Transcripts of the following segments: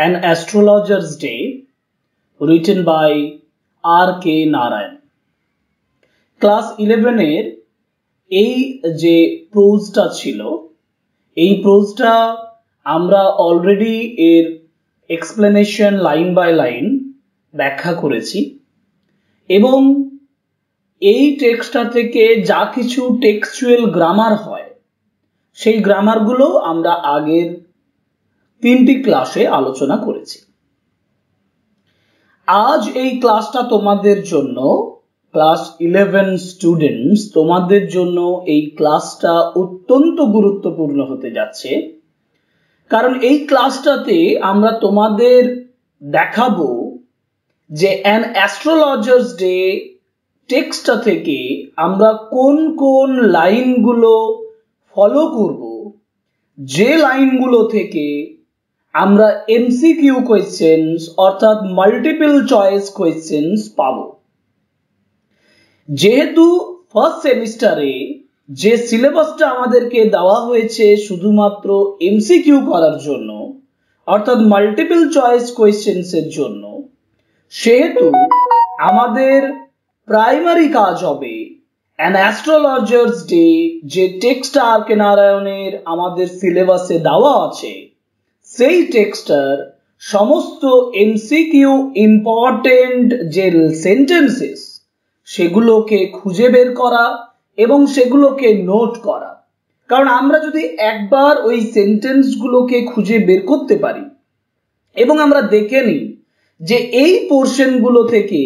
An Astrologer's Day, written by R.K. Narayan. Class 11 এর এই যে প্রোজটা ছিল, এই প্রোজটা আমরা অলরেডি এর এক্সপ্লেনেশন লাইন বাই লাইন ব্যাখ্যা করেছি এবং এই টেক্সটটা থেকে যা কিছু টেক্সচুয়াল গ্রামার হয় সেই গ্রামারগুলো আমরা আগের 3টি ক্লাসে আলোচনা করেছি। আজ এই ক্লাসটা তোমাদের জন্য, ক্লাস 11 স্টুডেন্টস, তোমাদের জন্য এই ক্লাসটা অত্যন্ত গুরুত্বপূর্ণ হতে যাচ্ছে, কারণ এই ক্লাসটাতে আমরা তোমাদের দেখাবো যে অ্যান অ্যাস্ট্রোলজার্স ডে টেক্সটটা থেকে আমরা কোন কোন লাইনগুলো ফলো করব, যে লাইনগুলো থেকে আমরা এমসিকিউ কোয়েশ্চেন্স অর্থাৎ মাল্টিপল চয়েস কোয়েশ্চেন্স পাবো। যেহেতু ফার্স্ট সেমিস্টারে যে সিলেবাসটা আমাদেরকে দেওয়া হয়েছে শুধুমাত্র এমসিকিউ করার জন্য অর্থাৎ মাল্টিপল চয়েস কোয়েশ্চেন্সের জন্য, সেহেতু আমাদের প্রাইমারি কাজ হবে অ্যান অ্যাস্ট্রোলজার্স ডে যে টেক্সটটা আর.কে. নারায়ণের আমাদের সিলেবাসে দেওয়া আছে সেই টেক্সটার সমস্ত এমসিকিউ ইম্পর্টেন্ট যে সেন্টেন্সেস সেগুলোকে খুঁজে বের করা এবং সেগুলোকে নোট করা। কারণ আমরা যদি একবার ওই সেন্টেন্সগুলোকে খুঁজে বের করতে পারি এবং আমরা দেখে নিই যে এই পোর্শনগুলো থেকে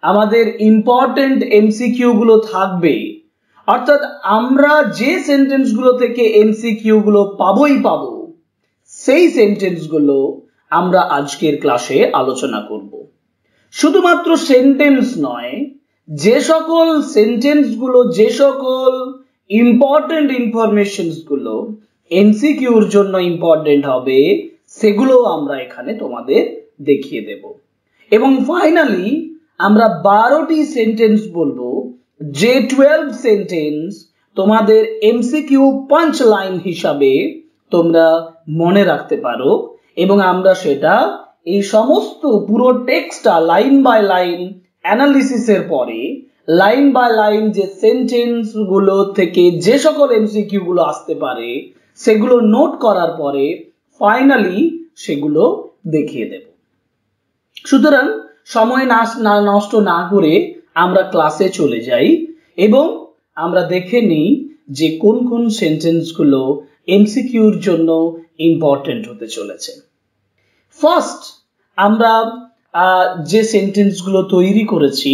আমাদের ইম্পর্টেন্ট এমসিকিউ গুলো থাকবে, অর্থাৎ আমরা যে সেন্টেন্সগুলো থেকে এমসিকিউ গুলো পাবোই পাবো, সেই সেন্টেন্সগুলো আমরা আজকের ক্লাসে আলোচনা করব। শুধুমাত্র সেন্টেন্স নয়, যে সকল সেন্টেন্সগুলো, যে সকল ইম্পর্টেন্ট ইনফরমেশনস গুলো এমসিকিউর জন্য ইম্পর্টেন্ট হবে সেগুলো আমরা এখানে তোমাদের দেখিয়ে দেব। এবং ফাইনালি আমরা 12টি সেন্টেন্স বলবো, যে 12 সেন্টেন্স তোমাদের এমসিকিউ পাঞ্চ লাইন হিসাবে তোমরা মনে রাখতে পারো এবং আমরা সেটা এই সমস্ত পুরো টেক্সটটা লাইন বাই লাইন অ্যানালিসিসের পরে লাইন বাই লাইন যে সেন্টেন্স গুলো থেকে যে সকল এমসিকিউ গুলো আসতে পারে সেগুলো নোট করার পরে ফাইনালি সেগুলো দেখিয়ে দেব। সুতরাং সময় নষ্ট না করে আমরা ক্লাসে চলে যাই এবং আমরা দেখে নিই যে কোন কোন সেন্টেন্সগুলো এমসিকিউর জন্য ইম্পর্টেন্ট হতে চলেছে। ফার্স্ট আমরা যে সেন্টেন্সগুলো তৈরি করেছি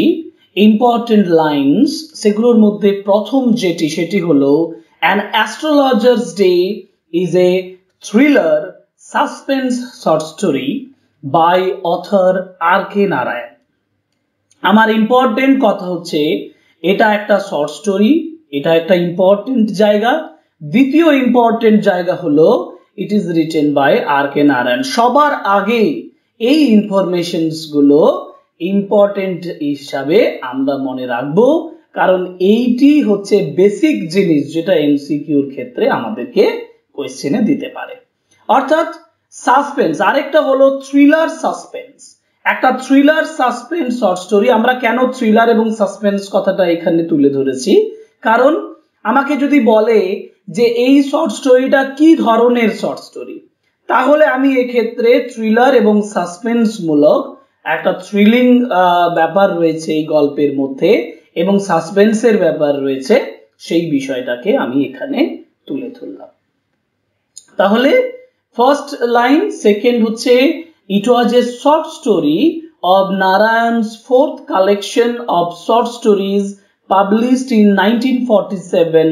ইম্পর্টেন্ট লাইনস, সেগুলোর মধ্যে প্রথম যেটি সেটি হলো an astrologer's day is a thriller suspense short story by author R K. Narayan. আমার ইম্পর্টেন্ট কথা হচ্ছে এটা একটা শর্ট স্টোরি, এটা একটা ইম্পর্টেন্ট জায়গা। দ্বিতীয় ইম্পর্টেন্ট জায়গা হলো it is written by R K. Narayan. সবার আগে এই ইনফরমেশনস গুলো ইম্পর্টেন্ট হিসাবে আমরা মনে রাখবো, কারণ এইটি হচ্ছে বেসিক জিনিস যেটা এমসিকিউর ক্ষেত্রে আমাদেরকে কোয়েশ্চেনে দিতে পারে। অর্থাৎ সাসপেন্স, আরেকটা হলো থ্রিলার সাসপেন্স। একটা থ্রিলার সাসপেন্স শর্ট স্টোরি। আমরা কেন থ্রিলার এবং সাসপেন্স কথাটা এখানে তুলে ধরেছি, কারণ আমাকে যদি বলে যে এই শর্ট স্টোরিটা কি ধরনের শর্ট স্টোরি, তাহলে আমি এক্ষেত্রে থ্রিলার এবং সাসপেন্স মূলক একটা থ্রিলিং ব্যাপার রয়েছে এই গল্পের মধ্যে এবং সাসপেন্সের ব্যাপার রয়েছে, সেই বিষয়টাকে আমি এখানে তুলে ধরলাম। তাহলে ফার্স্ট লাইন, সেকেন্ড হচ্ছে it was a short story of Narayan's fourth collection of short stories published in 1947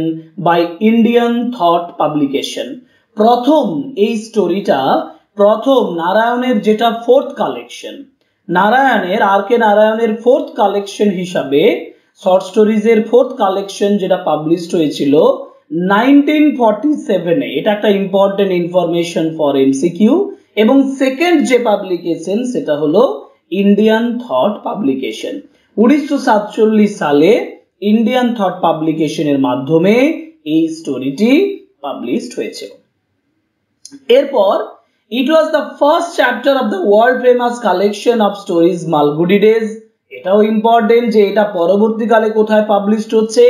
by Indian Thought Publication. প্রথম এই স্টোরিটা, প্রথম নারায়ণের যেটা ফোর্থ কালেকশন, নারায়ণের আর.কে. নারায়ণের ফোর্থ কালেকশন হিসাবে শর্ট স্টোরিজের ফোর্থ কালেকশন যেটা পাবলিশড হয়েছিল 1947-এ। এটা একটা ইম্পর্টেন্ট ইনফরমেশন ফর এমসিকিউ। এবং সেকেন্ড যে পাবলিকেশন সেটা হলো ইন্ডিয়ান থট পাবলিকেশন। 1947 সালে ইন্ডিয়ান থট পাবলিকেশনের মাধ্যমে এই স্টোরিটি পাবলিশড হয়েছে। এরপর It was the first chapter of the world famous collection of stories Malgudi Days. এটাও ইম্পর্টেন্ট যে এটা পরবর্তীকালে কোথায় পাবলিশড হচ্ছে,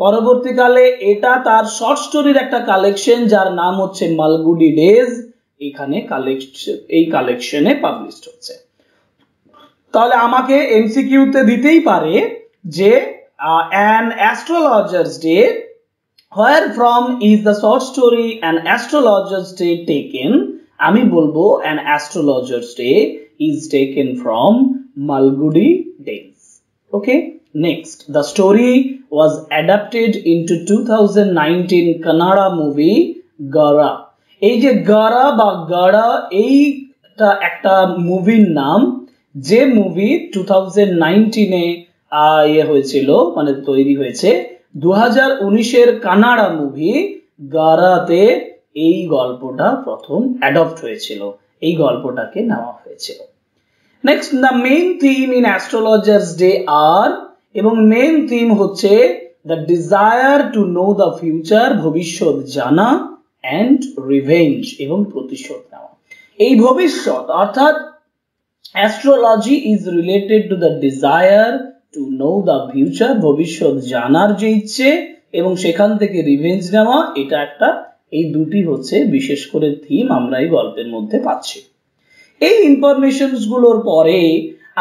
পরবর্তীকালে এটা তার শর্ট স্টোরির একটা কালেকশন যার নাম হচ্ছে মালগুডি ডেজ, এখানে এই কালেকশনে পাবলিশড হচ্ছে। তাহলে আমাকে এমসিকিউতে দিতেই পারে যে an astrologer's day, where from is the short story an astrologer's day taken, আমি বলবো an astrologer's day is taken from Malgudi Days. Okay, next, the story was adapted into 2019 Kannada movie Gara. এই যে গারা বা গাড়া এইটা একটা মুভির নাম, যে মুভি 2019 এ হয়েছিল, মানে তৈরি হয়েছে 2019-এর কানাডা মুভি গারাতে এই গল্পটা প্রথম অ্যাডপ্ট হয়েছিল, এই গল্পটাকে নেওয়া হয়েছিল। Next, the main theme in astrologer's day আর, এবং মেইন থিম হচ্ছে the desire to know the future, ভবিষ্যৎ জানা, অ্যান্ড রিভেঞ্জ, এবং প্রতিশোধ নেওয়া। এই ভবিষ্যৎ অর্থাৎ astrology is related to the desire to know the future, ভবিষ্যৎ জানার যে ইচ্ছে এবং সেখান থেকে রিভেঞ্জ নেওয়া, এটা একটা, এই দুটি হচ্ছে বিশেষ করে থিম আমরা এই গল্পের মধ্যে পাচ্ছি। এই ইনফরমেশনস গুলোর পরে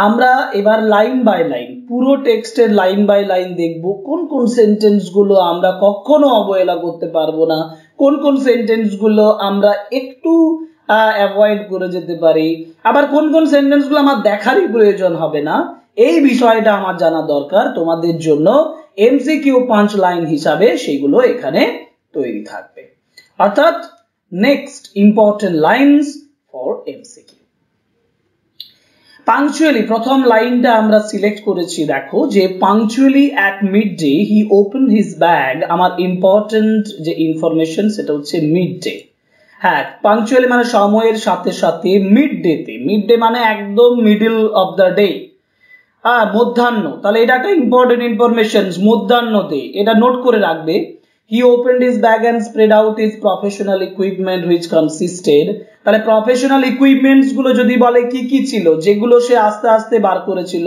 আমরা এবার লাইন বাই লাইন, পুরো টেক্সটের লাইন বাই লাইন দেখব কোন কোন সেন্টেন্স গুলো আমরা কখনো অবহেলা করতে পারবো না, কোন কোন সেন্টেন্স গুলো আমরা একটু অ্যাভয়েড করে যেতে পারি, আবার কোন কোন সেন্টেন্স গুলো আমার দেখারই প্রয়োজন হবে না। এই বিষয়টা আমার জানা দরকার, তোমাদের জন্য এমসিকিউ পাঁচ লাইন হিসাবে সেগুলো এখানে তৈরি থাকবে। অর্থাৎ next important lines for MCQ. Punctually, প্রথম লাইনটা আমরা সিলেক্ট করেছি, দেখো যে punctually at midday he open his bag. আমার ইম্পর্টেন্ট যে ইনফরমেশন সেটা হচ্ছে মিড ডে। হ্যাঁ, পাংচুয়ালি মানে সময়ের সাথে সাথে, মিড ডেতে, মিড ডে মানে একদম মিডল অফ দ্য ডে, মধ্যাহ্ন, তাহলে এটা একটা ইম্পর্টেন্ট ইনফরমেশন, মধ্যাহ্নতে, এটা নোট করে রাখবে। He opened his bag and spread out his professional equipment which consisted, তাহলে প্রফেশনাল ইকুইপমেন্টস গুলো যদি বলে কি কি ছিল, যেগুলো সে আস্তে আস্তে বার করেছিল,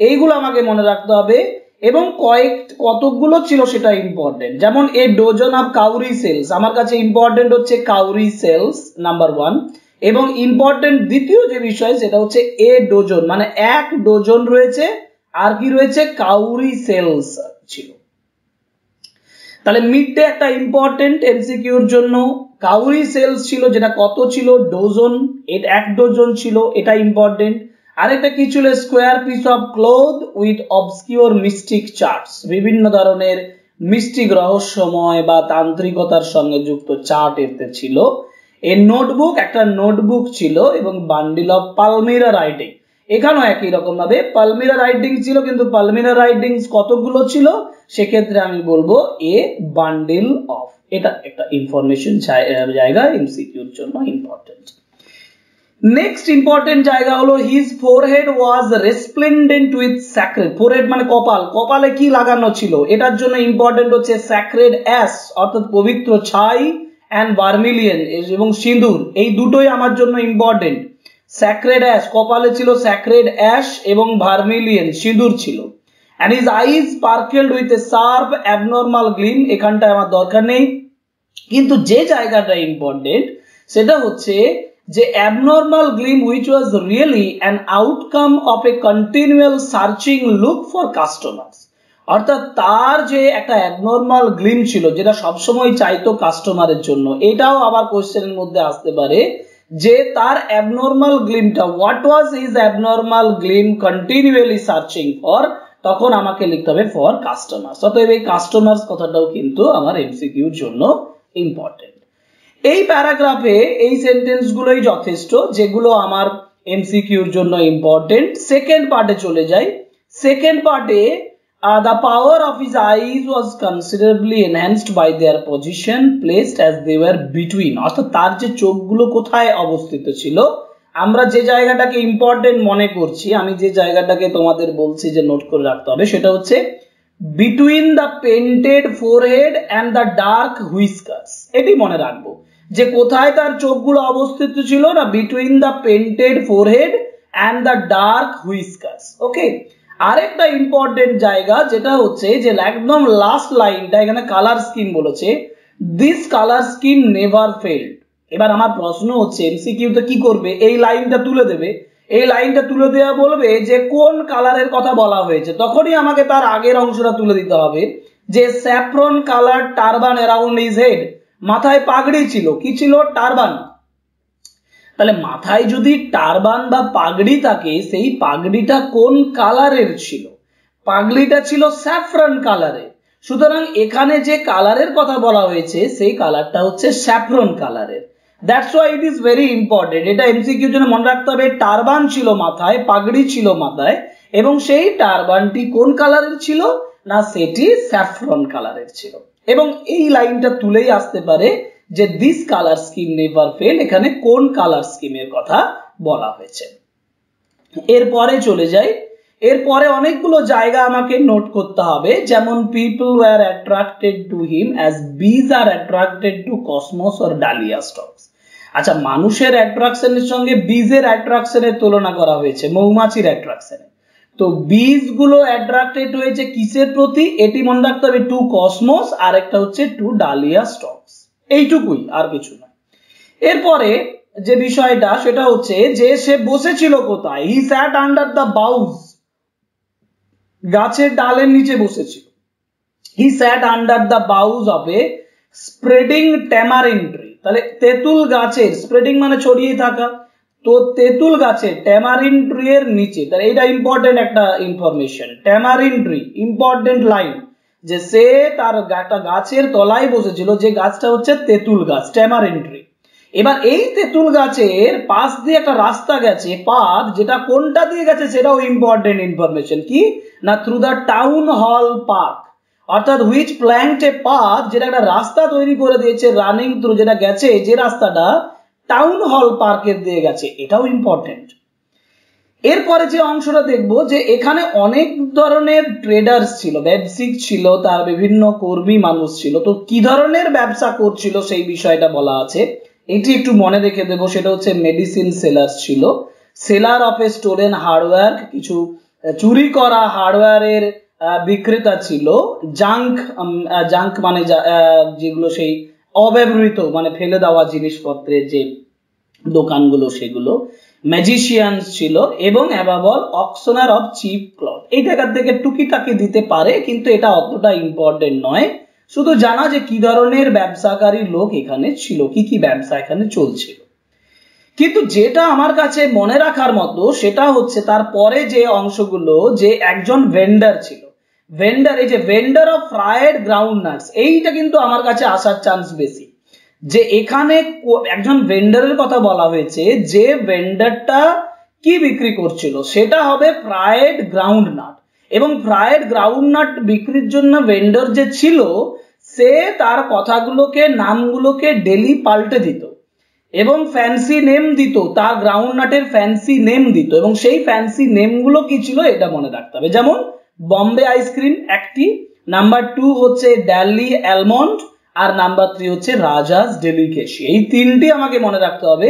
এইগুলো আমাকে মনে রাখতে হবে, এবং কতগুলো ছিল সেটা ইম্পর্টেন্ট। যেমন এ ডজন অফ কাউরি সেলস, আমার কাছে ইম্পর্টেন্ট হচ্ছে কাউরি সেলস নাম্বার 1, এবং ইম্পর্টেন্ট দ্বিতীয় যে বিষয় সেটা হচ্ছে এ ডজন, মানে এক ডজন রয়েছে, আর কি রয়েছে, কাউরি সেলস ছিল। তাহলে মিড ডে একটা ইম্পর্টেন্ট এমসিকিউর জন্য, কাউরি সেলস ছিল যেটা কত ছিল, ডজন, এটা এক ডজন ছিল, এটা ইম্পর্টেন্ট। আরেকটা কি ছিল, square piece of cloth with obscure mystic charts, বিভিন্ন ধরনের মিস্টিক রহস্যময় বা তান্ত্রিকতার সঙ্গে যুক্ত চার্ট এতে ছিল। এই নোটবুক, একটা নোটবুক ছিল, এবং বান্ডিল অফ পালমিরা রাইটিং, এখানেও একই রকম ভাবে পালমিরা রাইটিং ছিল, কিন্তু পালমিরা রাইটিংস কতগুলো ছিল, সেক্ষেত্রে আমি বলবো এ বান্ডিল অফ, এটা একটা ইনফরমেশন জায়গা এমসিকিউর জন্য ইম্পর্টেন্ট। নেক্সট ইম্পর্টেন্ট জায়গা হলো his forehead was resplendent with sacred, forehead মানে কপাল, কপালে কি লাগানো ছিল, এটার জন্য ইম্পর্টেন্ট হচ্ছে স্যাক্রেড অ্যাশ, অর্থাৎ পবিত্র ছাই, অ্যান্ড ভার্মিলিয়ন এবং সিঁদুর, এই দুটোই আমার জন্য ইম্পর্টেন্ট। স্যাক্রেড অ্যাশ, কপালে ছিল স্যাক্রেড অ্যাশ এবং ভার্মিলিয়ন, সিঁদুর ছিল। and his eyes sparkled with a sharp abnormal gleam, এখানটায় আমার দরকার নেই, কিন্তু যে জায়গাটা ইম্পর্টেন্ট সেটা হচ্ছে যে abnormal gleam which was really an outcome of a continual searching look for customers, অর্থাৎ তার যে একটা abnormal gleam ছিল যেটা সবসময় চাইতো কাস্টমারের জন্য, এটাও আবার কোশ্চেনের মধ্যে আসতে পারে যে তার abnormal gleamটা, what was his abnormal gleam continually searching for, তখন আমাকে লিখতে হবে ফর কাস্টমার্স। অতএব এই কাস্টমার্স কথাটাও কিন্তু আমার এমসিকিউর জন্য ইম্পর্টেন্ট। এই প্যারাগ্রাফে এই সেন্টেন্স গুলোই যথেষ্ট যেগুলো আমার এমসিকিউর জন্য ইম্পর্টেন্ট। সেকেন্ড পার্টে চলে যাই। সেকেন্ড পার্টে the power of his eyes was considerably enhanced by their position placed as they were between, অর্থাৎ তার যে চোখগুলো কোথায় অবস্থিত ছিল, আমরা যে জায়গাটাকে ইম্পর্টেন্ট মনে করছি, আমি যে জায়গাটাকে তোমাদের বলছি যে নোট করে রাখতে হবে, সেটা হচ্ছে between the painted forehead and the dark whiskers, এটি মনে রাখবো। যে কোথায় তার চোখগুলো অবস্থিত ছিল না, between the painted forehead and the dark whiskers. Okay, আরেকটা ইম্পর্টেন্ট জায়গা যেটা হচ্ছে যে একদম লাস্ট লাইনটা এখানে কালার স্কিম বলেছে, this colour scheme never failed. এবার আমার প্রশ্ন হচ্ছে এমসিকিউতে কি করবে, এই লাইনটা তুলে দেবে, এই লাইনটা তুলে দেওয়া বলবে যে কোন কালারের কথা বলা হয়েছে, তখনই আমাকে তার আগের অংশটা তুলে দিতে হবে যে saffron colour turban around his head, মাথায় পাগড়ি ছিল, কি ছিল, টারবান। তাহলে মাথায় যদি টারবান বা পাগড়ি থাকে, সেই পাগড়িটা কোন কালারের ছিল, পাগড়িটা ছিল স্যাফরন কালারের। সুতরাং এখানে যে কালারের কথা বলা হয়েছে সেই কালারটা হচ্ছে স্যাফরন কালারের। That's why it is very important. এটা এমসিকিউর জন্য মনে রাখতে হবে, টারবান ছিল মাথায়, পাগড়ি ছিল মাথায়, এবং সেই টারবানটি কোন কালারের ছিল না, সেটি স্যাফরন কালারের ছিল। এবং এই লাইনটা তুলেই আসতে পারে যে this colour scheme never fail, এখানে কোন কালার স্কিমের কথা বলা হয়েছে। এরপরে চলে যাই, এরপরে অনেকগুলো জায়গা আমাকে নোট করতে হবে, যেমন people were attracted to him as bees are attracted to cosmos or dahlia stalks. আচ্ছা, মানুষের অ্যাট্রাকশনের সঙ্গে বীজের অ্যাট্রাকশনের তুলনা করা হয়েছে, মৌমাছির অ্যাট্রাকশনে। তো বীজগুলো অ্যাট্রাক্টেড হয়েছে কিসের প্রতি, এটি মনে রাখতে হবে, টু কসমস, আর একটা হচ্ছে টু ডালিয়া স্টকস। এইটুকুই, আর কিছু না। এরপরে যে বিষয়টা সেটা হচ্ছে যে সে বসেছিল কোথায়, he sat under the boughs, গাছের ডালের নিচে বসেছিল। He sat under the boughs of a spreading tamarind tree. তাহলে তেঁতুল গাছের, স্প্রেডিং মানে ছড়িয়ে থাকা, তো তেঁতুল গাছের ট্যামারিন ট্রি এর নিচে। তাহলে এটা ইম্পর্টেন্ট একটা information, tamarin tree important line, যে সে তার একটা গাছের তলায় বসেছিল, যে গাছটা হচ্ছে তেঁতুল গাছ, ট্যামারিন ট্রি। এবার এই তেঁতুল গাছের পাশ দিয়ে একটা রাস্তা গেছে, পাথ, যেটা কোনটা দিয়ে গেছে সেটাও ইম্পর্টেন্ট ইনফরমেশন, কি না, through the town hall park, অর্থাৎ হুইচ প্ল্যাঙ্কড এ পাথ, যেটা একটা রাস্তা তৈরি করে দিয়েছে, রানিং থ্রু, যেটা গেছে, যে রাস্তাটা টাউন হল পার্কের দিয়ে গেছে, এটাও ইম্পর্টেন্ট। এরপরে যে অংশটা দেখবো, যে এখানে অনেক ধরনের ট্রেডার্স ছিল, ব্যবসায়িক ছিল, তার বিভিন্ন কর্মী মানুষ ছিল, তো কি ধরনের ব্যবসা করছিল সেই বিষয়টা বলা আছে, এটি একটু মনে রেখে দেবো। সেটা হচ্ছে মেডিসিন সেলার ছিল, seller of A stolen hardware, কিছু চুরি করা হার্ডওয়্যারের বিক্রেতা ছিল, জাঙ্ক মানে যেগুলো সেই অব্যবহৃত মানে ফেলে দেওয়া জিনিসপত্রের যে দোকানগুলো সেগুলো, ম্যাজিশিয়ান ছিল, এবং অ্যাবাবল অকশনার অফ চিপ ক্লথ। এই জায়গা থেকে টুকিটাকি দিতে পারে, কিন্তু এটা অতটা ইম্পর্টেন্ট নয়, শুধু জানা যে কি ধরনের ব্যবসাকারী লোক এখানে ছিল, কি কি ব্যবসা এখানে চলছিল। কিন্তু যেটা আমার কাছে মনে রাখার মতো সেটা হচ্ছে তারপরে যে অংশগুলো, যে একজন ভেন্ডার ছিল, ভেন্ডার, এই যে vendor of fried ground nuts, এইটা কিন্তু আমার কাছে আসার চান্স বেশি, যে এখানে একজন ভেন্ডারের কথা বলা হয়েছে, যে ভেন্ডারটা কি বিক্রি করছিল, সেটা হবে ফ্রাইড গ্রাউন্ড নাট। এবং ফ্রাইড গ্রাউন্ড নাট বিক্রির জন্য ভেন্ডার যে ছিল, সে তার কথাগুলোকে, নামগুলোকে ডেলি পাল্টে দিত এবং ফ্যান্সি নেম দিত, তার গ্রাউন্ড নাটের ফ্যান্সি নেম দিত, এবং সেই ফ্যান্সি নেমগুলো কি ছিল এটা মনে রাখতে হবে। যেমন বম্বে আইসক্রিম একটি, নাম্বার 2 হচ্ছে দিল্লি অ্যালমন্ড, আর নাম্বার 3 হচ্ছে রাজাস ডেলিকেসি। এই তিনটি আমাকে মনে রাখতে হবে।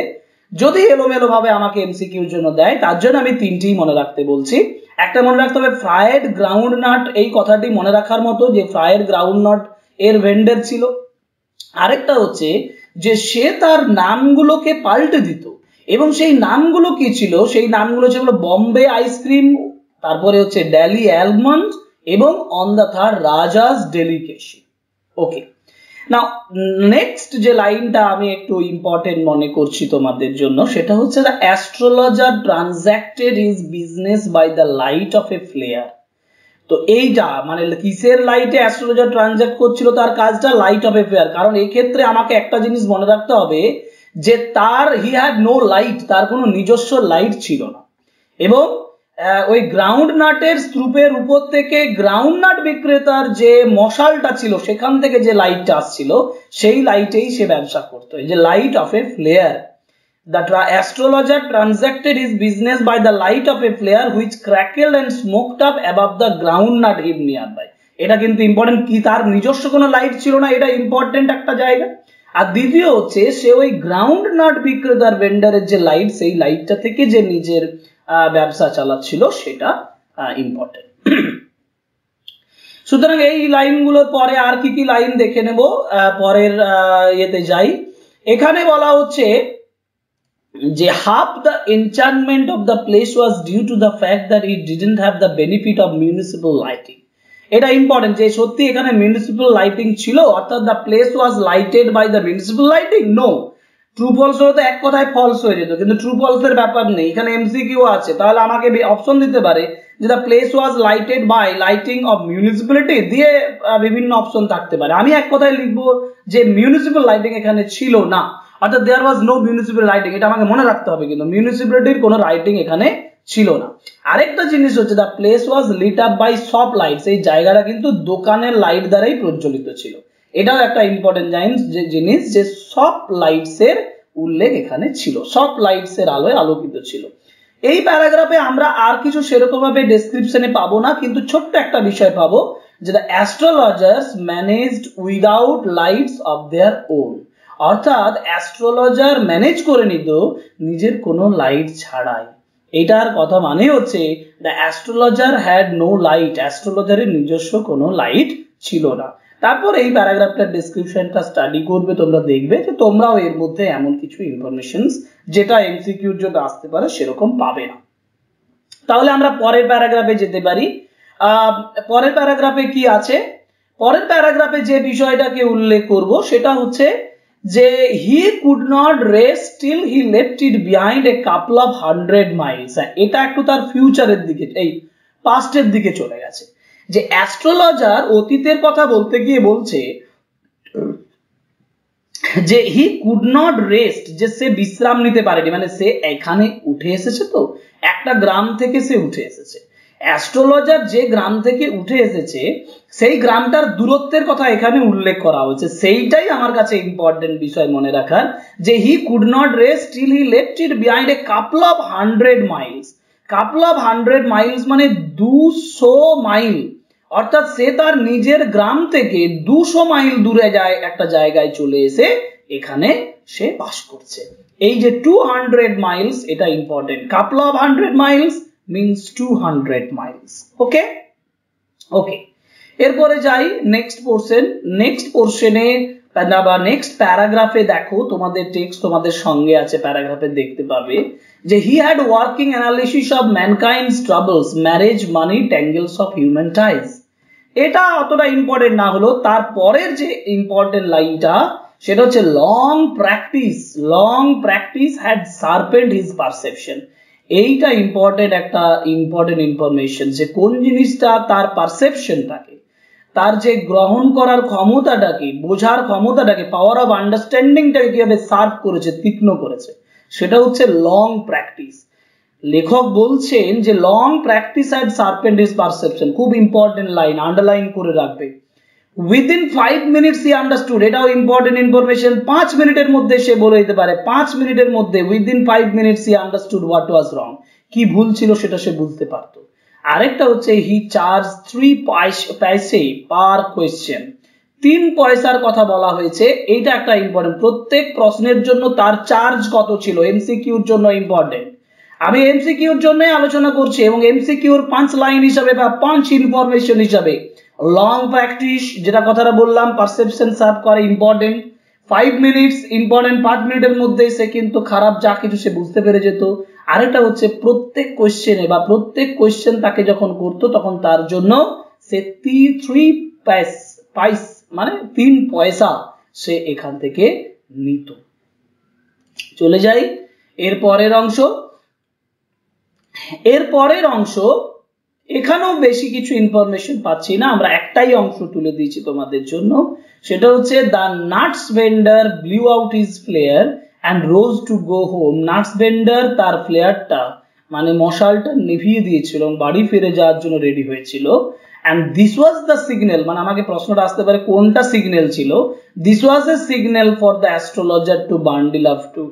যদি এলোমেলো ভাবে আমাকে এমসিকিউর জন্য দেয়, তার জন্য আমি তিনটিই মনে রাখতে বলছি। একটা মনে রাখতে হবে ফ্রাইড গ্রাউন্ড নাট, এই কথাটি মনে রাখার মতো, যে ফ্রাইড গ্রাউন্ড নাট এর ভেন্ডার ছিল। আরেকটা হচ্ছে যে সে তার নামগুলোকে পাল্টে দিত, এবং সেই নামগুলো কি ছিল, সেই নামগুলো ছিল বম্বে আইসক্রিম, তারপরে হচ্ছে দিল্লি অ্যালমন্ড, এবং on the third Raja's delicacy. Okay, now next যে লাইনটা আমি একটু ইম্পর্টেন্ট মনে করছি তোমাদের জন্য, সেটা হচ্ছে the astrologer transacted his business by the light of a flare. তো এইটা মানে কিসের লাইটে অ্যাস্ট্রোলজার ট্রানজ্যাক্ট করছিল, তার কাজটা লাইট অফ এ ফ্লেয়ার। কারণ এই ক্ষেত্রে আমাকে একটা জিনিস মনে রাখতে হবে, যে তার হি হ্যাড নো লাইট, তার কোনো নিজস্ব লাইট ছিল না, এবং ওই গ্রাউন্ড নাটের স্তূপের উপর থেকে গ্রাউন্ড নাট বিক্রেতার যে মশালটা ছিল, সেখান থেকে যে লাইটটা আসছিল, সেই লাইটেই সে ব্যবসা করতো, এই যে light of a flare. The astrologer transacted his business by the light of a flare which crackled and smoked up above the groundnut heap nearby. এটা কিন্তু ইম্পর্টেন্ট, কি তার নিজস্ব কোনো লাইট ছিল না, এটা ইম্পর্টেন্ট একটা জায়গা। আর দ্বিতীয় হচ্ছে সে ওই গ্রাউন্ড নাট বিক্রেতার ভেন্ডারের যে লাইট, সেই লাইটটা থেকে যে নিজের ব্যবসা চালাচ্ছিল সেটা ইম্পর্টেন্ট। সুতরাং এই লাইনগুলোর পরে আর কি কি লাইন দেখে নেব, পরের ইয়েতে যাই। এখানে বলা হচ্ছে যে half the enchantment of the place was due to the fact that it didn't have the benefit of municipal lighting. এটা ইম্পর্টেন্ট যে সত্যি এখানে মিউনিসিপাল লাইটিং ছিল, অর্থাৎ the place was lighted by the municipal lighting. No, true false হলে তো এক কথায় ফলস হয়ে যেত, কিন্তু ট্রু ফলস এর ব্যাপার নেই, এখানে এমসিকিউ আছে। তাহলে আমাকে অপশন দিতে পারে যে the place was lighted by lighting of municipality, দিয়ে বিভিন্ন অপশন থাকতে পারে। আমি এক কথায় লিখবো যে মিউনিসিপাল লাইটিং এখানে ছিল না, অর্থাৎ দেয়ার ওয়াজ নো মিউনিসিপাল লাইটিং। এটা আমাকে মনে রাখতে হবে, কিন্তু মিউনিসিপ্যালিটির কোনো লাইটিং এখানে ছিল না। আরেকটা জিনিস হচ্ছে the place was lit up by shop lights, এই জায়গাটা কিন্তু দোকানের লাইট দ্বারাই প্রজ্বলিত ছিল। এটাও একটা ইম্পর্টেন্ট জিনিস যে শপ লাইটস এর উল্লেখ এখানে ছিল, শপ লাইটস এর আলোয় আলোকিত ছিল। এই প্যারাগ্রাফে আমরা আর কিছু সেরকম ভাবে ডেসক্রিপশনে পাবো না, কিন্তু ছোট্ট একটা বিষয় পাবো যে the astrologers managed without lights of their own, অর্থাৎ অ্যাস্ট্রোলজার ম্যানেজ করে নিত নিজের কোনো লাইট ছাড়াই। এটার কথা মানে হচ্ছে the astrologer had no light, অ্যাস্ট্রোলজারের নিজস্ব কোনো লাইট ছিল না। তারপর এই প্যারাগ্রাফটার ডেসক্রিপশনটা স্টাডি করবে, তোমরা দেখবে যে তোমরাও এর মধ্যে এমন কিছু ইনফরমেশন যেটা এমসিকিউর জন্য আসতে পারে সেরকম পাবে না। তাহলে আমরা পরের প্যারাগ্রাফে যেতে পারি। পরের প্যারাগ্রাফে কি আছে? পরের প্যারাগ্রাফে যে বিষয়টাকে উল্লেখ করব সেটা হচ্ছে যে he could not rest till he left it behind A couple of 100 Miles. এটা একটু তার ফিউচারের দিকে, এই পাস্টের দিকে চলে গেছে। যে অ্যাস্ট্রোলজার অতীতের কথা বলতে গিয়ে বলছে যে হি কুড নট রেস্ট, যে সে বিশ্রাম নিতে পারেনি, মানে সে এখানে উঠে এসেছে, তো একটা গ্রাম থেকে সে উঠে এসেছে। অ্যাস্ট্রোলজার যে গ্রাম থেকে উঠে এসেছে সেই গ্রামটার দূরত্বের কথা এখানে উল্লেখ করা হয়েছে, সেইটাই আমার কাছে ইম্পর্টেন্ট বিষয় মনে রাখার, যে he could not rest till he left it behind A couple of 100 Miles. Couple of 100 Miles মানে 200 মাইল, অর্থাৎ সে তার নিজের গ্রাম থেকে 200 মাইল দূরে যায় একটা জায়গায় চলে এসে এখানে সে বাস করছে। এই যে 200 মাইলস, এটা important. Couple of 100 Miles means 200 miles. ওকে ওকে, এরপরে যাই নেক্সট পোর্শন। নেক্সট পোর্শনে বা নেক্সট প্যারাগ্রাফে দেখো, তোমাদের টেক্সট তোমাদের সঙ্গে আছে, প্যারাগ্রাফে দেখতে পাবে যে he had working analysis of ম্যানকাইন্ডস troubles, marriage, money, tangles of human ties. এটা অতটা ইম্পর্টেন্ট না হলো, তারপরের যে ইম্পর্টেন্ট লাইনটা সেটা হচ্ছে long practice had sharpened his perception. এইটা ইম্পর্টেন্ট, একটা ইম্পর্টেন্ট ইনফরমেশন, যে কোন জিনিসটা তার পারসেপশনটাকে, তার যে গ্রহণ করার ক্ষমতাটাকে, বোঝার ক্ষমতাটাকে, পাওয়ার অফ আন্ডারস্ট্যান্ডিংটাকে কিভাবে শার্প করেছে, তীক্ষ্ণ করেছে, সেটা হচ্ছে লং প্র্যাকটিস। লেখক বলছেন যে long practice had sharpened his perception, খুব ইম্পর্টেন্ট লাইন, আন্ডারলাইন করে রাখবে। উইদিন 5 মিনিটস হি আন্ডারস্টুড, এটাও ইম্পর্টেন্ট ইনফরমেশন। 5 মিনিটের মধ্যে সে বলে দিতে পারে, 5 মিনিটের মধ্যে, within 5 minutes he understood what was wrong, কি ভুল ছিল সেটা সে বুঝতে পারতো। আরেকটা হচ্ছে হি চার্জ 3 পয়সে পার কোয়েশ্চেন, 3 পয়সার কথা বলা হয়েছে, এইটা একটা ইম্পর্টেন্ট। প্রত্যেক প্রশ্নের জন্য তার চার্জ কত ছিল, এমসিকিউর জন্য ইম্পর্টেন্ট। আমি এমসিকিউর জন্য আলোচনা করছি এবং এমসিকিউর 5 লাইন হিসাবে বা 5 ইনফরমেশন হিসাবে লং প্র্যাকটিস, যেটা কথাটা বললাম, পারসেপশন শার্প করে, ইম্পর্টেন্ট। 5 মিনিটস ইম্পর্টেন্ট, 5 মিনিটের মধ্যে সে কিন্তু খারাপ যা কিছু সে বুঝতে পেরে যেত। আরেকটা হচ্ছে প্রত্যেক কোয়েশ্চেনে বা প্রত্যেক কোয়েশ্চেন তাকে যখন করতো তখন তার জন্য সে 3 মানে 3 পয়সা সে এখান থেকে নিত। চলে যাই এর পরের অংশ। এখানেও বেশি কিছু ইনফরমেশন পাচ্ছি না, আমরা একটাই অংশ তুলে দিয়েছি তোমাদের জন্য, সেটা হচ্ছে the nuts vendor blew out his flare and rose to go home. Nuts vendor তার ফ্লেয়ারটা মানে মশালটা নিভিয়ে দিয়েছিল, বাড়ি ফিরে যাওয়ার জন্য রেডি হয়েছিল। And this was the signal, মানে আমাকে প্রশ্নটা আসতে পারে কোনটা সিগন্যাল ছিল। This was a signal for the astrologer to bundle up to,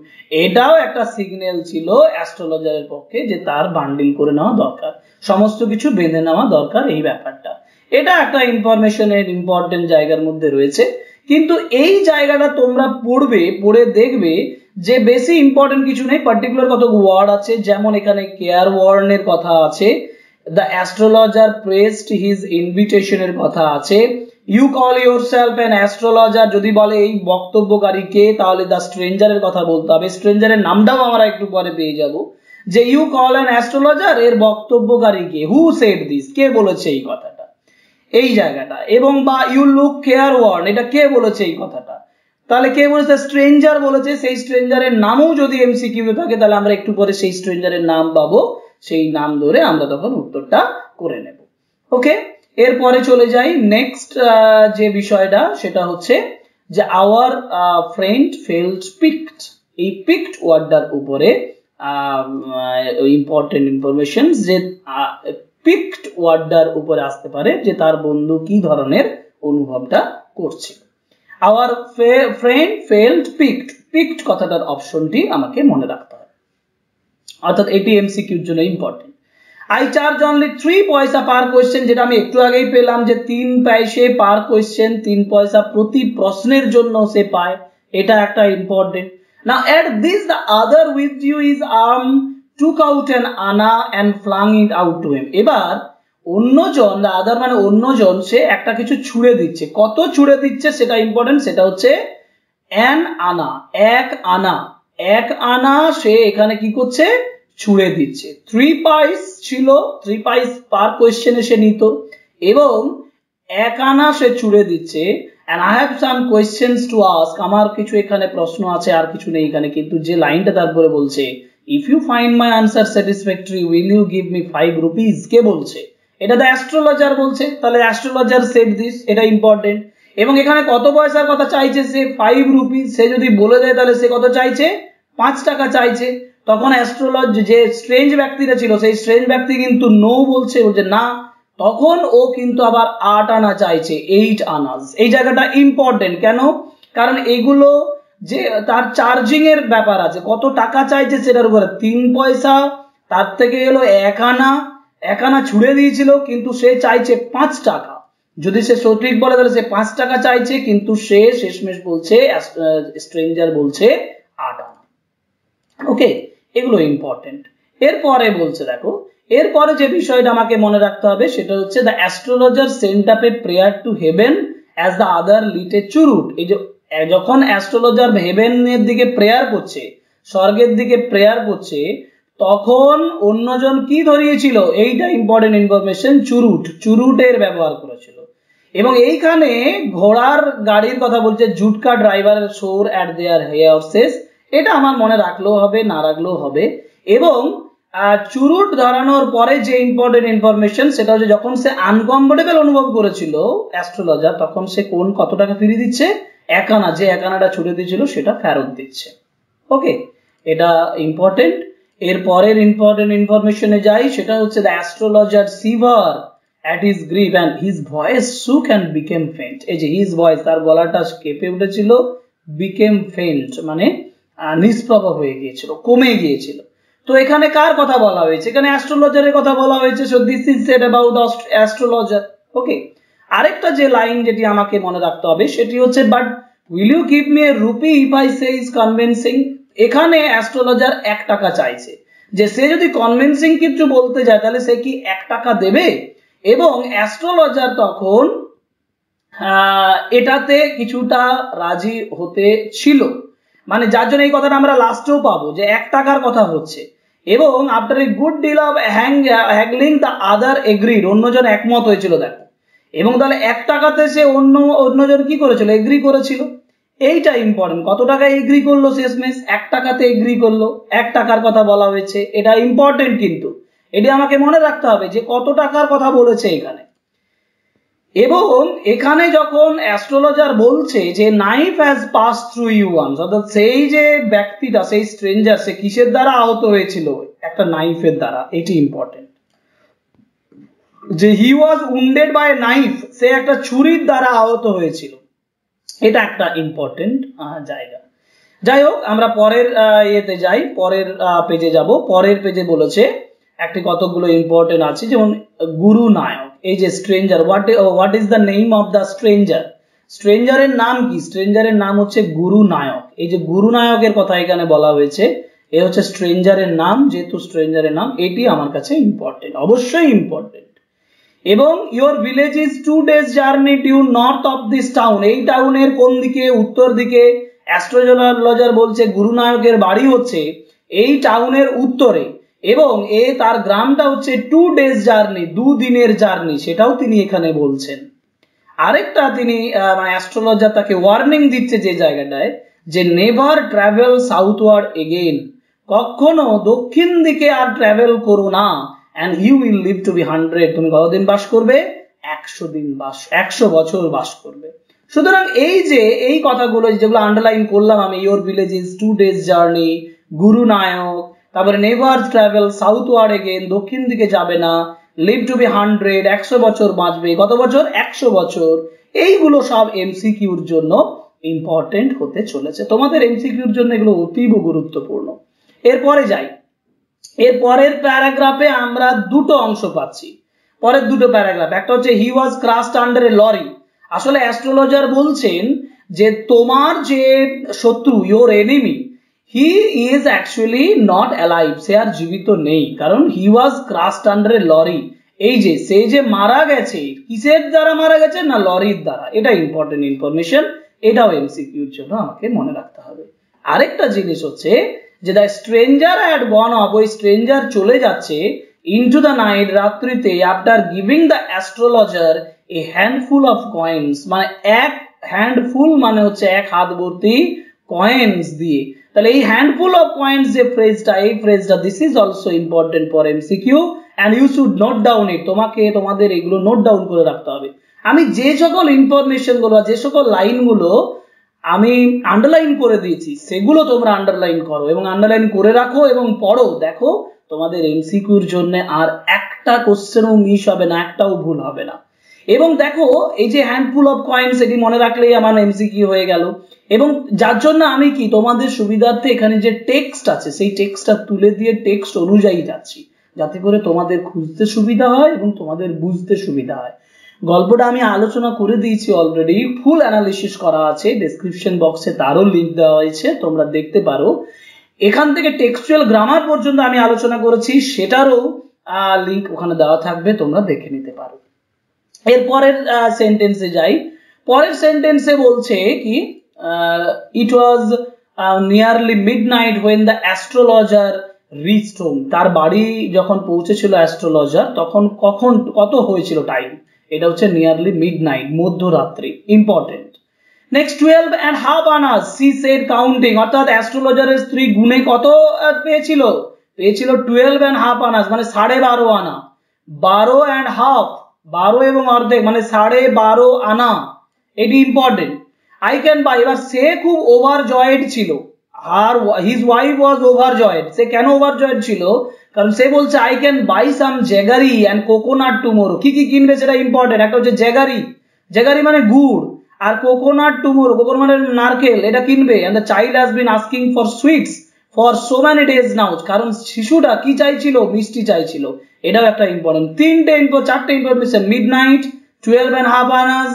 এটাও একটা সিগন্যাল ছিল অ্যাস্ট্রোলজারের পক্ষে যে তার বান্ডিল করে নেওয়া দরকার, সমস্ত কিছু বেঁধে নেওয়া দরকার, এই ব্যাপারটা। এটা একটা ইনফরমেশনের ইম্পর্টেন্ট জায়গার মধ্যে রয়েছে। কিন্তু এই জায়গাটা তোমরা পড়ে দেখবে যে বেশি ইম্পর্টেন্ট কিছু নেই, পার্টিকুলার কত ওয়ার্ড আছে, যেমন এখানে কেয়ার ওয়ার্নের কথা আছে, দ্য অ্যাস্ট্রোলজার প্রেসড হিজ ইনভিটেশনের কথা আছে, you call yourself an astrologer, যদি বলে এই বক্তব্যকারী কে তাহলে দ্য স্ট্রেঞ্জারের কথা বলতে হবে, স্ট্রেঞ্জারের নামটাও আমরা একটু পরে পেয়ে যাব, যে ইউ কল অ্যান অ্যাস্ট্রোলজার এর বক্তব্যকারী কে, হু সেড দিস, কে বলেছে এই কথাটা, এই জায়গাটা, এবং বা ইউ লুক কেয়ার ওয়ার্ন, এটা কে বলেছে এই কথাটা, তাহলে কে বলেছে, স্ট্রেঞ্জার বলেছে, সেই স্ট্রেঞ্জারের নামও যদি এমসিকিউ থাকে তাহলে আমরা একটু পরে সেই স্ট্রেঞ্জারের নাম পাবো, সেই নাম ধরে আমরা তখন উত্তরটা করে নেব। ওকে, এরপরে চলে যাই নেক্সট যে বিষয়টা, সেটা হচ্ছে যে আওয়ার ফ্রেন্ড ফেল্ট পিকড, এই পিকড ওয়ার্ডটার উপরে ইম্পর্টেন্ট ইনফরমেশন, যে পিকড ওয়ার্ডটার উপরে আসতে পারে যে তার বন্ধু কি ধরনের অনুভবটা করছে। Our friend felt piqued, piqued কথাটার অপশনটি আমাকে মনে রাখতে হবে, অর্থাৎ এটি এমসিকিউর জন্য ইম্পর্টেন্ট। আই চার্জ অনলি 3 পয়সা পার কোয়েশ্চেন, যেটা আমি একটু আগেই পেলাম যে 3 পয়সা পার কোয়েশ্চেন, 3 পয়সা প্রতি প্রশ্নের জন্য সে পায়, এটা একটা important. Now at this the other with you is arm took out an আনা and flung it out to him, এবার অন্যজন, দ্য আদার মানে অন্যজন, সে একটা কিছু ছুড়ে দিচ্ছে, কত ছুড়ে দিচ্ছে সেটা ইম্পর্টেন্ট, সেটা হচ্ছে an আনা, এক আনা, এক আনা সে এখানে কি করছে, ছুড়ে দিচ্ছে। 3 পাইস ছিল, 3 পাইস পার কোয়েশ্চেনে সে নিত, এবং এক আনা সে ছুড়ে দিচ্ছে। and I have some questions to ask, আমার কিছু এখানে প্রশ্ন আছে, আর কিছু নেই এখানে, কিন্তু যে লাইনটা তারপরে বলছে if you find my answer satisfactory will you give me 5 rupees, কে বলছে, এটা দ্য অ্যাস্ট্রোলজার বলছে, তাহলে অ্যাস্ট্রোলজার সেড দিস, এটা ইম্পর্টেন্ট। এবং এখানে কত পয়সার কথা চাইছে সে, 5 রুপিস, সে যদি বলে দেয় তাহলে সে কত চাইছে, 5 টাকা চাইছে। তখন অ্যাস্ট্রোলজার যে স্ট্রেঞ্জ ব্যক্তিটা ছিল, সেই স্ট্রেঞ্জ ব্যক্তি কিন্তু নো বলছে, বলছে না, তখন ও কিন্তু আবার 8 আনা চাইছে, 8 আনাস। এই জায়গাটা ইম্পর্টেন্ট কেন, কারণ এগুলো যে তার চার্জিং এর ব্যাপার আছে, কত টাকা চাইছে সেটার উপরে, 3 পয়সা, তার থেকে এলো 1 আনা, 1 আনা ছুড়ে দিয়েছিল, কিন্তু সে চাইছে 5 টাকা, যদি সে সঠিক বলে তাহলে সে 5 টাকা চাইছে, কিন্তু সে শেষমেশ বলছে, স্ট্রেঞ্জার বলছে 8 আনা। ওকে, এগুলো ইম্পর্টেন্ট। এরপরে বলছে, দেখো এরপরে যে বিষয়টা আমাকে মনে রাখতে হবে সেটা হচ্ছে the astrologer sent up a prayer to heaven as the other lit a cheroot, এই যে যখন অ্যাস্ট্রোলজার হেভেনের দিকে প্রেয়ার করছে, স্বর্গের দিকে প্রেয়ার করছে, তখন অন্যজন কি ধরিয়েছিল, এইটা ইম্পর্টেন্ট ইনফরমেশন, চুরুট, চুরুটের ব্যবহার করেছিল। এবং এইখানে ঘোড়ার গাড়ির কথা বলছে, জুটকা ড্রাইভার শোর অ্যাট দেয়ার হেয়ারসেস, এটা আমার মনে রাখলেও হবে, না রাখলেও হবে। এবং চুরুট ধরানোর পরে যে ইম্পর্টেন্ট ইনফরমেশন সেটা হচ্ছে যখন সে আনকমফোর্টেবল অনুভব করেছিল অ্যাস্ট্রোলজার, তখন সে কত টাকা ফিরিয়ে দিচ্ছে, 1 আনা, যে 1 আনাটা ছুড়ে দিয়েছিল সেটা ফেরত দিচ্ছে। ওকে, এটা ইম্পর্টেন্ট। এর পরের ইম্পর্টেন্ট ইনফরমেশনে যাই, সেটা হচ্ছে the astrologer shivered at his grief and his voice shook and became faint, এই যে হিজ ভয়েস, তার গলাটা কেঁপে উঠেছিল, বিকেম ফেন্ট মানে নিষ্প্রভ হয়ে গিয়েছিল, কমে গিয়েছিল। তো এখানে কার কথা বলা হয়েছে, এখানে অ্যাস্ট্রোলজারের কথা বলা হয়েছে, so this is said about astrologer. Okay, আরেকটা যে লাইন যেটি আমাকে মনে রাখতে হবে সেটি হচ্ছে but will you give me a rupee if I say is convincing, এখানে অ্যাস্ট্রোলজার 1 টাকা চাইছে, যে সে যদি কনভিনসিং কিছু বলতে যায় তাহলে সে কি 1 টাকা দেবে, এবং অ্যাস্ট্রোলজার তখন এটাতে কিছুটা রাজি হতে ছিল, মানে যার জন্য এই কথাটা আমরা লাস্টেও পাবো যে 1 টাকার কথা হচ্ছে। এবং after a good deal of haggling the other agreed, অন্যজন একমত হয়েছিল, দেখো, এবং তাহলে 1 টাকাতে সে অন্যজন কি করেছিল, এগ্রি করেছিল। এইটা ইম্পর্টেন্ট, কত টাকা এগ্রি করলো শেষমেশ, 1 টাকাতে এগ্রি করলো, 1 টাকার কথা বলা হয়েছে, এটা ইম্পর্টেন্ট, কিন্তু এটি আমাকে মনে রাখতে হবে যে কত টাকার কথা বলেছে এখানে। এবং এখানে যখন অ্যাস্ট্রোলজার বলছে যে knife has pass through you once, অর্থাৎ সেই যে ব্যক্তিটা, সেই স্ট্রেঞ্জার, সে কিসের দ্বারা আহত হয়েছিল, একটা নাইফের দ্বারা, এটি ইম্পর্টেন্ট, যে হি ওয়াজ উন্ডেড বাই নাইফ, সে একটা ছুরির দ্বারা আহত হয়েছিল, এটা একটা ইম্পর্টেন্ট জায়গা। যাই হোক, আমরা পরের ইয়েতে যাই, পরের পেজে যাব। পরের পেজে বলেছে একটি কতগুলো ইম্পর্টেন্ট আছে, যেমন গুরু নায়ক, এই যে stranger, what is the name of the stranger, স্ট্রেঞ্জারের নাম কি? স্ট্রেঞ্জারের নাম হচ্ছে গুরু নায়ক। এই যে গুরু নায়কের কথা এখানে বলা হয়েছে, এ হচ্ছে স্ট্রেঞ্জারের নাম। যেহেতু স্ট্রেঞ্জারের নাম, এটি আমার কাছে ইম্পর্টেন্ট, অবশ্যই ইম্পর্টেন্ট। এবং your village is 2 days journey due north of this town. এই টাউনের কোন দিকে? উত্তর দিকে। অ্যাস্ট্রোলজার বলছে গুরু নায়কের বাড়ি হচ্ছে এই টাউনের উত্তরে, এবং তার গ্রামটা হচ্ছে 2 days জার্নি, 2 দিনের জার্নি, সেটাও তিনি এখানে বলছেন। আরেকটা তিনি মানে অ্যাস্ট্রোলজার তাকে ওয়ার্নিং দিচ্ছে যে জায়গাটায়, যে নেভার ট্রাভেল সাউথওয়ার্ড এগেইন, কখনো দক্ষিণ দিকে আর ট্রাভেল করো না। and you will live to be 100, তুমি কতদিন বাস করবে? 100 দিন বাস, 100 বছর বাস করবে। সুতরাং এই যে এই কথাগুলো যেগুলো আন্ডারলাইন করলাম আমি, your village is 2 days journey, গুরু নায়ক, তারপরে নেভার ট্রাভেল সাউথওয়ার্ড এগেইন, দক্ষিণ দিকে যাবে না, লিভ টু বি 100, 100 বছর বাঁচবে। কত বছর? 100 বছর। এইগুলো সব এমসিকিউর জন্য ইম্পর্টেন্ট হতে চলেছে, তোমাদের এমসিকিউর জন্য এগুলো অতীব গুরুত্বপূর্ণ। এরপরে যাই, এর পরের প্যারাগ্রাফে আমরা দুটো অংশ পাচ্ছি। পরের দুটো প্যারাগ্রাফ, একটা হচ্ছে he was crushed under a lorry. আসলে অ্যাস্ট্রোলজার বলছেন যে তোমার যে শত্রু, your enemy, he is actually not alive, সে আর জীবিত নেই। কারণ he was crushed under a lorry, এই যে সে যে মারা গেছে, কিসের দ্বারা মারা গেছে? না, লরির দ্বারা। এটা ইম্পর্টেন্ট ইনফরমেশন, এটাও এমসিকিউর জন্য আমাকে মনে রাখতে হবে। আরেকটা জিনিস হচ্ছে যে the stranger had gone of, ওই স্ট্রেঞ্জার চলে যাচ্ছে ইনটু দ্য নাইট, রাত্রিতে, after giving the astrologer a handful of coins, মানে এক হ্যান্ডফুল মানে হচ্ছে এক হাত ভর্তি কয়েন্স দিয়ে। তাহলে এই হ্যান্ডফুল অফ কয়েন্স যে ফ্রেজটা, এই ফ্রেজটা this is also important for MCQ and you should note down it. তোমাদের এগুলো নোট ডাউন করে রাখতে হবে। আমি যে সকল ইনফরমেশন গুলো, যে সকল লাইনগুলো আমি আন্ডারলাইন করে দিয়েছি, সেগুলো তোমরা আন্ডারলাইন করো এবং আন্ডারলাইন করে রাখো এবং পড়ো। দেখো তোমাদের এমসিকিউর জন্য আর একটা কোশ্চেনও মিস হবে না, একটাও ভুল হবে না। এবং দেখো এই যে হ্যান্ডফুল অফ কয়েন্স, এটি মনে রাখলেই আমার এমসিকিউ হয়ে গেল। এবং যার জন্য আমি কি তোমাদের সুবিধার্থে এখানে যে টেক্সট আছে সেই টেক্সটটা তুলে দিয়ে টেক্সট অনুযায়ী যাচ্ছি, যাতে করে তোমাদের খুঁজতে সুবিধা হয় এবং তোমাদের বুঝতে সুবিধা হয়। গল্পটা আমি আলোচনা করে দিয়েছি অলরেডি, ফুল অ্যানালিসিস করা আছে, ডেসক্রিপশন বক্সে তারও লিঙ্ক দেওয়া হয়েছে, তোমরা দেখতে পারো। এখান থেকে টেক্সচুয়াল গ্রামার পর্যন্ত আমি আলোচনা করেছি, সেটারও লিঙ্ক ওখানে দেওয়া থাকবে, তোমরা দেখে নিতে পারো। এর পরের সেন্টেন্সে যাই। পরের সেন্টেন্সে বলছে কি, it was nearly midnight when the astrologer reached home. তার বাড়ি যখন পৌঁছেছিল অ্যাস্ট্রোলজার, তখন কত হয়েছিল টাইম? এটা হচ্ছে নিয়ারলি মিডনাইট, মধ্যরাত্রি, important. Next 12.5 annas she said counting, অর্থাৎ অ্যাস্ট্রোলজারের স্ত্রী গুণে কত পেয়েছিল? 12.5 আনাস, মানে 12.5 আনা। 12.5, 12 এবং অর্ধেক মানে 12.5 আনা, এটি ইম্পর্টেন্ট। আই ক্যান বাই, এবার সে খুব ওভারজয়েড ছিল, আর হিজ ওয়াইফ ওয়াজ ওভারজয়েড। সে কেন ওভারজয়েড ছিল? কারণ সে বলছে I can buy some jaggery and coconut tomorrow. কি কি কিনবে সেটা ইম্পর্টেন্ট। একটা হচ্ছে জ্যাগারি, জ্যাগারি মানে গুড়, আর কোকোনাট টুমোরো, কোকোনাট মানে নারকেল, এটা কিনবে। And the child has been asking for sweets for so many days now, কারণ শিশুটা কি চাইছিল? মিষ্টি চাইছিল। এটাও একটা ইম্পর্টেন্ট। চারটে information, midnight, 12.5 Anas,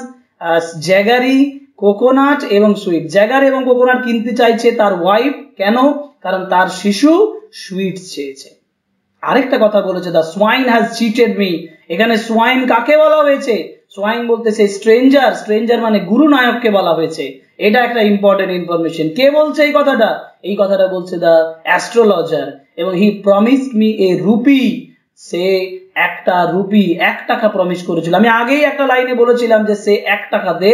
jaggery, coconut এবং সুইট। জ্যাগারি এবং কোকোনাট কিনতে চাইছে তার ওয়াইফ, কেন? কারণ তার শিশু সুইট চেয়েছে। আরেকটা কথা বলেছে, the swine has cheated me. এখানে সোয়াইন কাকে বলা হয়েছে? সোয়াইন বলতে সেই স্ট্রেঞ্জার, স্ট্রেঞ্জার মানে গুরু নায়ককে বলা হয়েছে। এটা একটা ইম্পর্টেন্ট ইনফরমেশন। কে বলছে এই কথাটা? এই কথাটা বলছে দ্য অ্যাস্ট্রোলজার। এবং হি প্রমিসড মি এ রুপি, সে একটা রুপি, 1 টাকা প্রমিস করেছিল। আমি আগেই একটা লাইনে বলেছিলাম যে সে 1 টাকাতে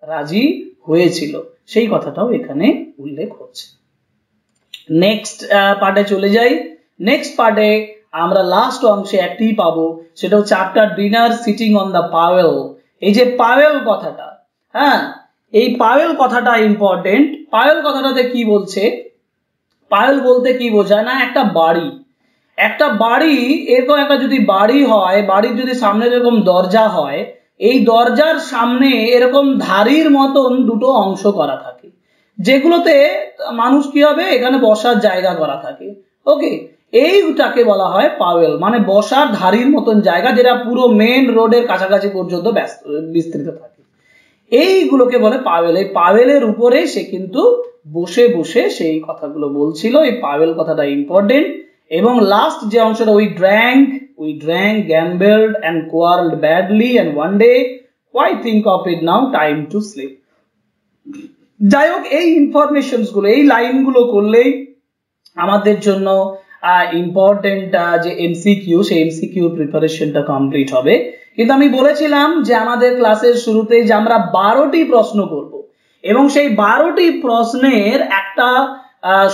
রাজি হয়েছিল, সেই কথাটাও এখানে উল্লেখ হচ্ছে। নেক্সট পার্টে চলে যাই। নেক্সট পার্টে আমরা লাস্ট অংশে একটি পাবো, সেটা হচ্ছে after dinner sitting on the pyol. এই যে পাওয়েল কথাটা, হ্যাঁ, এই পাওয়েল কথাটা ইম্পর্টেন্ট। পাওয়েল কথাটাতে কি বলছে? পাওয়েল বলতে কি বোঝায়? না, একটা বাড়ি, একটা বাড়ি, এরকম একটা যদি বাড়ি হয়, বাড়ির যদি সামনে এরকম দরজা হয়, এই দরজার সামনে এরকম ধারির মতন দুটো অংশ করা থাকে, যেগুলোতে মানুষ কি হবে, এখানে বসার জায়গা করা থাকে। ওকে, এইটাকে বলা হয় পাওয়েল, মানে বসার ধারির মতন জায়গা, যেটা পুরো মেন রোডের কাছাকাছি পর্যন্ত বিস্তৃত থাকে। এইগুলোকে বলে পাওয়েল। এই পাওয়েলের উপরে সে কিন্তু বসে বসে সেই কথাগুলো বলছিল। এই পাওয়েল কথাটা ইম্পর্টেন্ট। এবং লাস্ট যে অংশটা, we drank gambled and quarrelled badly and one day why think of it now time to sleep। যাই হোক, এই ইনফরমেশনস গুলো, এই লাইনগুলো করলেই আমাদের জন্য ইম্পর্টেন্ট যে এমসিকিউ, সেই এমসিকিউ প্রিপারেশনটা কমপ্লিট হবে। কিন্তু আমি বলেছিলাম যে আমাদের ক্লাসের শুরুতেই যে আমরা 12টি প্রশ্ন করব এবং সেই 12টি প্রশ্নের একটা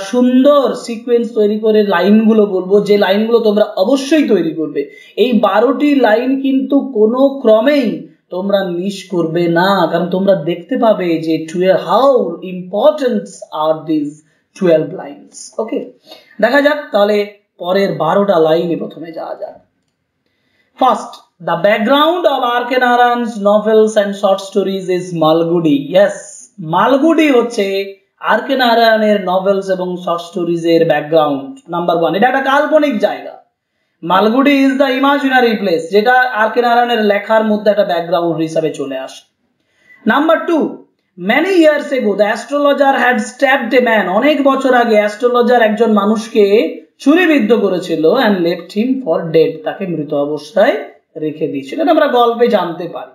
সুন্দর সিকোয়েন্স তৈরি করে লাইনগুলো বলবো, যে লাইনগুলো তোমরা অবশ্যই তৈরি করবে। এই 12টি লাইন কিন্তু কোনো ক্রমেই তোমরা মিস করবে না, কারণ তোমরা দেখতে পাবে যে how important are this 12 lines. Okay, দেখা যাক তাহলে পরের 12টা লাইনে প্রথমে যাওয়া যাক। First, the background of R.K. Narayan's novels and short stories is Malgudi। Yes, Malgudi হচ্ছে R.K. নারায়ণের নভেলস এবং শর্ট স্টোরিজ এর ব্যাকগ্রাউন্ড। নাম্বার 1, এটা একটা কাল্পনিক জায়গা। Malgudi is the imaginary place, যেটা আর.কে. নারায়ণের লেখার মধ্যে একটা ব্যাকগ্রাউন্ড হিসাবে চলে আসে। Number 2, many years ago the astrologer had stabbed a man। অনেক বছর আগে অ্যাস্ট্রোলজার একজন মানুষকে ছুরিবিদ্ধ করেছিল and left him for dead। তাকে মৃত অবস্থায় রেখে দিয়েছিল, এটা আমরা গল্পে জানতে পারি।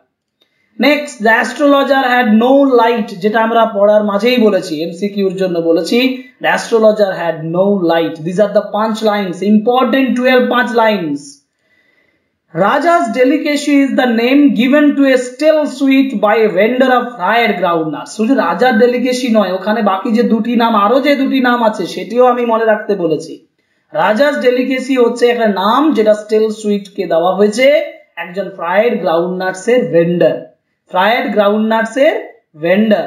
Next, the astrologer had no light, যেটা আমরা পড়ার মাঝেই বলেছি, এমসিকিউর জন্য বলেছি, the astrologer had no light। These are the punch lines, important 12 punch lines। Raja's delicacy is the name given to a stale sweet by a vendor of fried groundnuts। শুধু রাজার ডেলিকেসি নয়, ওখানে বাকি যে দুটি নাম, আরো যে দুটি নাম আছে সেটিও আমি মনে রাখতে বলেছি। রাজাস ডেলিকেসি হচ্ছে একটা নাম যেটা স্টেল সুইট কে দেওয়া হয়েছে একজন ফ্রাইড গ্রাউন্ডনাটস এর vendor,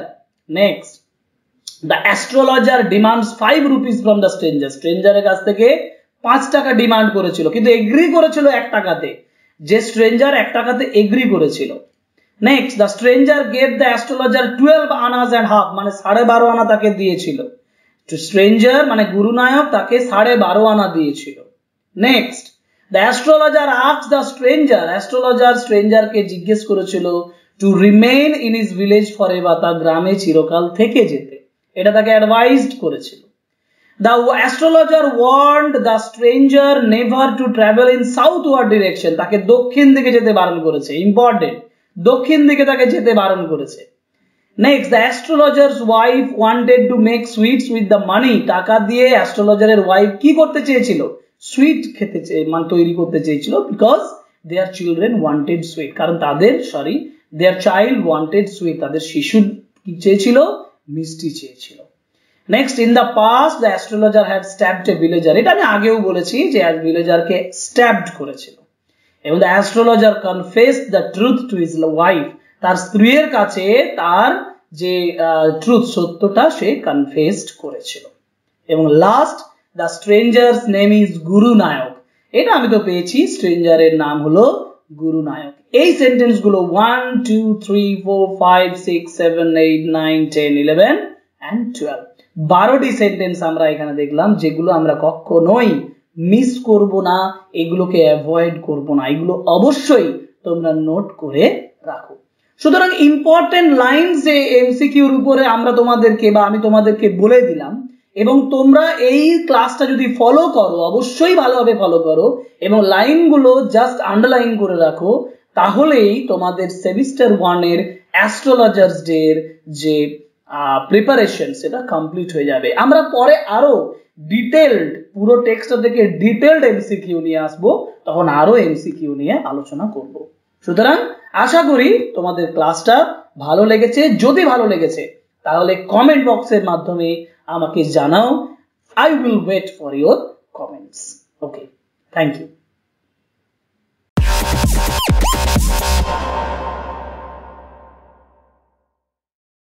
next, the astrologer demands 5 rupees from the stranger. স্ট্রেঞ্জারের কাছ থেকে 5 টাকা ডিমান্ড করেছিল, কিন্তু এগ্রি করেছিল 1 টাকাতে। যে স্ট্রেঞ্জার 1 টাকাতে এগ্রি করেছিল। Next, the stranger gave the astrologer 12 Anas and half, মানে 12.5 আনা তাকে দিয়েছিল। টু স্ট্রেঞ্জার মানে গুরুনায়ক তাকে 12.5 আনা দিয়েছিল। Next, the astrologer asked the stranger, astrologer স্ট্রেঞ্জারকে জিজ্ঞেস করেছিল to remain in his village forever, তার গ্রামে চিরকাল থেকে যেতে, এটা তাকে অ্যাডভাইজড করেছিল। The astrologer warned the stranger never to travel in southward direction, তাকে দক্ষিণ দিকে যেতে বারণ করেছে, ইম্পর্টেন্ট, দক্ষিণ দিকে তাকে যেতে বারণ করেছে। Next, the astrologer's wife wanted to make sweets with the money, টাকা দিয়ে অ্যাস্ট্রোলজারের ওয়াইফ কি করতে চেয়েছিল, সুইট খেতে মানে তৈরি করতে চেয়েছিল, because their children wanted sweet, কারণ তাদের their child wanted sweet, তাদের শিশু কি চেয়েছিল, মিষ্টি চেয়েছিল। Next, in the past the astrologer had stabbed a villager, এটা আমি আগেও বলেছি যে ভিলেজারকে স্ট্যাবড করেছিল। এবং the astrologer confessed the truth to his wife, তার স্ত্রীর কাছে তার যে ট্রুথ, সত্যটা সে কনফেসড করেছিল। এবং last, the strangers name is Gurunayak, এটা আমি তো পেয়েছি, স্ট্রেঞ্জারের নাম হলো গুরুনায়ক। এই সেন্টেন্স গুলো 1 2 3 4 5 6 7 8 9 10 11 and 12, 12টি সেন্টেন্স আমরা এখানে দেখলাম, যেগুলো আমরা কখনোই মিস করব না, এগুলোকে অ্যাভয়েড করব না, এগুলো অবশ্যই তোমরা নোট করে রাখো। সুতরাং ইম্পর্টেন্ট লাইনস যে এমসিকিউর উপরে আমরা তোমাদেরকে বা আমি তোমাদেরকে বলে দিলাম, এবং তোমরা এই ক্লাসটা যদি ফলো করো, অবশ্যই ভালোভাবে ফলো করো এবং লাইনগুলো জাস্ট আন্ডারলাইন করে রাখো, তাহলেই তোমাদের সেমিস্টার 1 এর অ্যাস্ট্রোলজার্স ডে এর যে প্রিপারেশন সেটা কমপ্লিট হয়ে যাবে। আমরা পরে আরো ডিটেইলড পুরো টেক্সটটা থেকে ডিটেইলড এমসিকিউ নিয়ে আসবো, তখন আরো এমসিকিউ নিয়ে আলোচনা করব। সুতরাং আশা করি তোমাদের ক্লাসটা ভালো লেগেছে। যদি ভালো লেগেছে তাহলে কমেন্ট বক্সের মাধ্যমে আমাকে জানাও। I will wait for your comments. Okay, thank you.